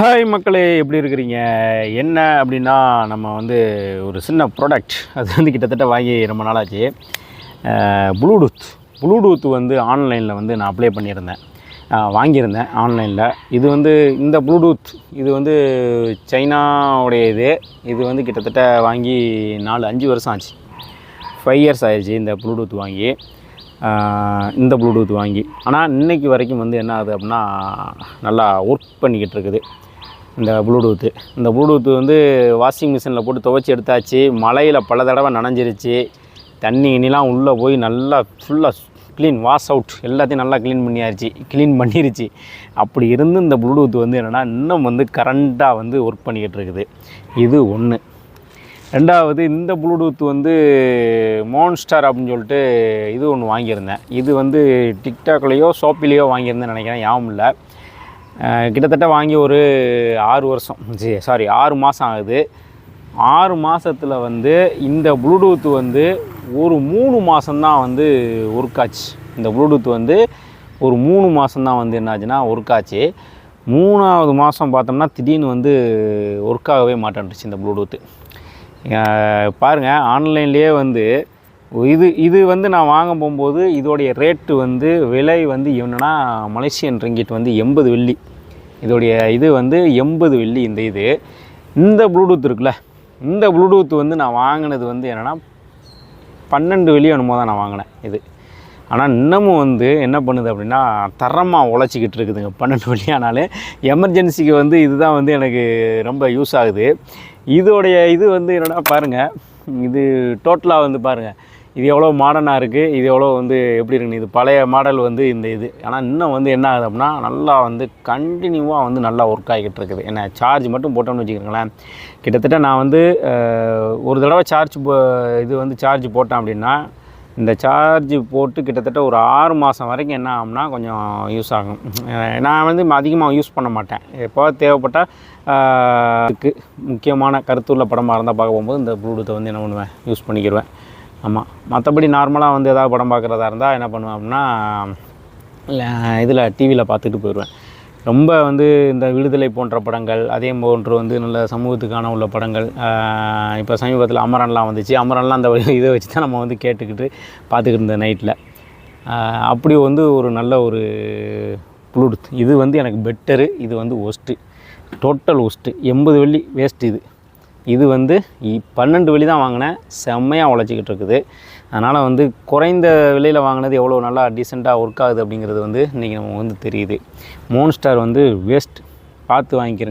Hi மக்களே, எப்படி இருக்கிறீங்க? என்ன அப்படின்னா, நம்ம வந்து ஒரு சின்ன ப்ராடக்ட் அது வந்து கிட்டத்தட்ட வாங்கி ரொம்ப நாளாச்சு. ப்ளூடூத் வந்து ஆன்லைனில் வந்து நான் அப்ளை பண்ணியிருந்தேன், வாங்கியிருந்தேன் ஆன்லைனில். இது வந்து இந்த ப்ளூடூத் இது வந்து சைனாவுடைய இது வந்து கிட்டத்தட்ட வாங்கி 4-5 வருஷம் ஆச்சு. 5 இயர்ஸ் ஆயிடுச்சு இந்த ப்ளூடூத் வாங்கி. ஆனால் இன்றைக்கி வரைக்கும் வந்து என்ன ஆகுது அப்படின்னா, நல்லா ஒர்க் பண்ணிக்கிட்டு இருக்குது இந்த ப்ளூடூத்து வந்து வாஷிங் மிஷினில் போட்டு துவைச்சி எடுத்தாச்சு. மழையில் பல தடவை நனைஞ்சிருச்சு. தண்ணி இனிலாம் உள்ளே போய் நல்லா ஃபுல்லாக க்ளீன் வாஷ் அவுட் எல்லாத்தையும் நல்லா க்ளீன் பண்ணிருச்சு. அப்படி இருந்து இந்த ப்ளூடூத் வந்து என்னென்னா, இன்னும் வந்து கரண்ட்டாக வந்து ஒர்க் பண்ணிக்கிட்டு இருக்குது. இது ஒன்று. ரெண்டாவது, இந்த ப்ளூடூத் வந்து மோன்ஸ்டார் அப்படின்னு சொல்லிட்டு இது ஒன்று வாங்கியிருந்தேன். இது வந்து டிக்டாக்லேயோ ஷாப்பிலேயோ வாங்கியிருந்தேன்னு நினைக்கிறேன், ஞாபகம் இல்லை. கிட்டத்தட்ட வாங்கி ஒரு 6 மாதம் ஆகுது. 6 மாதத்தில் வந்து இந்த ப்ளூடூத் வந்து ஒரு 3 மாதம்தான் வந்து ஒர்க் ஆச்சு. இந்த ப்ளூடூத் வந்து ஒரு 3 மாதம்தான் வந்து என்னாச்சுன்னா ஒர்க் ஆச்சு. 3ஆவது மாதம் பார்த்தோம்னா திடீர்னு வந்து ஒர்க் ஆகவே மாட்டேன்ருச்சு இந்த ப்ளூடூத்து. பாருங்கள், ஆன்லைன்லேயே வந்து இது வந்து நான் வாங்க போகும்போது இதோடைய ரேட்டு வந்து விலை வந்து என்னென்னா, மலேசியன் ரிங்கிட் வந்து 80 வெள்ளி. இதோடைய இது வந்து 80 வெள்ளி. இந்த ப்ளூடூத் இருக்குல்ல, இந்த ப்ளூடூத் வந்து நான் வாங்கினது வந்து என்னென்னா 12 வெள்ளி என்னமோ தான் நான் வாங்கினேன் இது. ஆனால் இன்னமும் வந்து என்ன பண்ணுது அப்படின்னா, தரமாக உழைச்சிக்கிட்டு இருக்குதுங்க. 12 வெள்ளி ஆனாலும் எமர்ஜென்சிக்கு வந்து இதுதான் வந்து எனக்கு ரொம்ப யூஸ் ஆகுது. இதோடைய இது வந்து என்னென்னா பாருங்கள், இது டோட்டலாக வந்து பாருங்கள், இது எவ்வளோ மாடர்னாக இருக்குது, இது எவ்வளோ வந்து எப்படி இருக்குன்னு. இது பழைய மாடல் வந்து இந்த இது. ஆனால் இன்னும் வந்து என்ன ஆகுது அப்படின்னா, நல்லா வந்து கண்டினியூவாக வந்து நல்லா ஒர்க் ஆகிக்கிட்டு இருக்குது. என்ன சார்ஜ் மட்டும் போட்டோம்னு வச்சுக்கோங்களேன், கிட்டத்தட்ட நான் வந்து ஒரு தடவை சார்ஜ் போட்டேன் அப்படின்னா, இந்த சார்ஜ் போட்டு கிட்டத்தட்ட ஒரு 6 மாதம் வரைக்கும் என்ன ஆகும்னா கொஞ்சம் யூஸ் ஆகும். நான் வந்து அதிகமாக யூஸ் பண்ண மாட்டேன். எப்போ தேவைப்பட்டால் முக்கியமான கருத்துள்ள படமாக இருந்தால் பார்க்க போகும்போது இந்த ப்ளூடூத்தை வந்து என்ன பண்ணுவேன், யூஸ் பண்ணிக்கிடுவேன். ஆமாம், மற்றபடி நார்மலாக வந்து எதாவது படம் பார்க்குறதா இருந்தால் என்ன பண்ணுவேன் அப்படின்னா, இதில் டிவியில் பார்த்துட்டு போயிடுவேன். ரொம்ப வந்து இந்த விடுதலை போன்ற படங்கள், அதே போன்று வந்து நல்ல சமூகத்துக்கான உள்ள படங்கள், இப்போ சமீபத்தில் அமரன்லாம் வந்துச்சு. அமரன்லாம் அந்த இதை வச்சு தான் நம்ம வந்து கேட்டுக்கிட்டு பார்த்துக்கிட்டு இருந்த நைட்டில். அப்படி வந்து ஒரு நல்ல ஒரு ப்ளூடூத் இது வந்து எனக்கு பெட்டரு. இது வந்து ஒஸ்ட்டு, டோட்டல் ஒஸ்ட்டு. 80 வெள்ளி வேஸ்ட்டு இது வந்து 12 வெள்ளி தான் வாங்கினேன். செம்மையாக உழைச்சிக்கிட்டு இருக்குது. அதனால் வந்து குறைந்த விலையில் வாங்கினது எவ்வளோ நல்லா டீசெண்டாக ஒர்க் ஆகுது அப்படிங்கிறது வந்து இன்றைக்கி நமக்கு வந்து தெரியுது. மோன்ஸ்டார் வந்து வேஸ்ட், பார்த்து வாங்கிக்கிறேன்.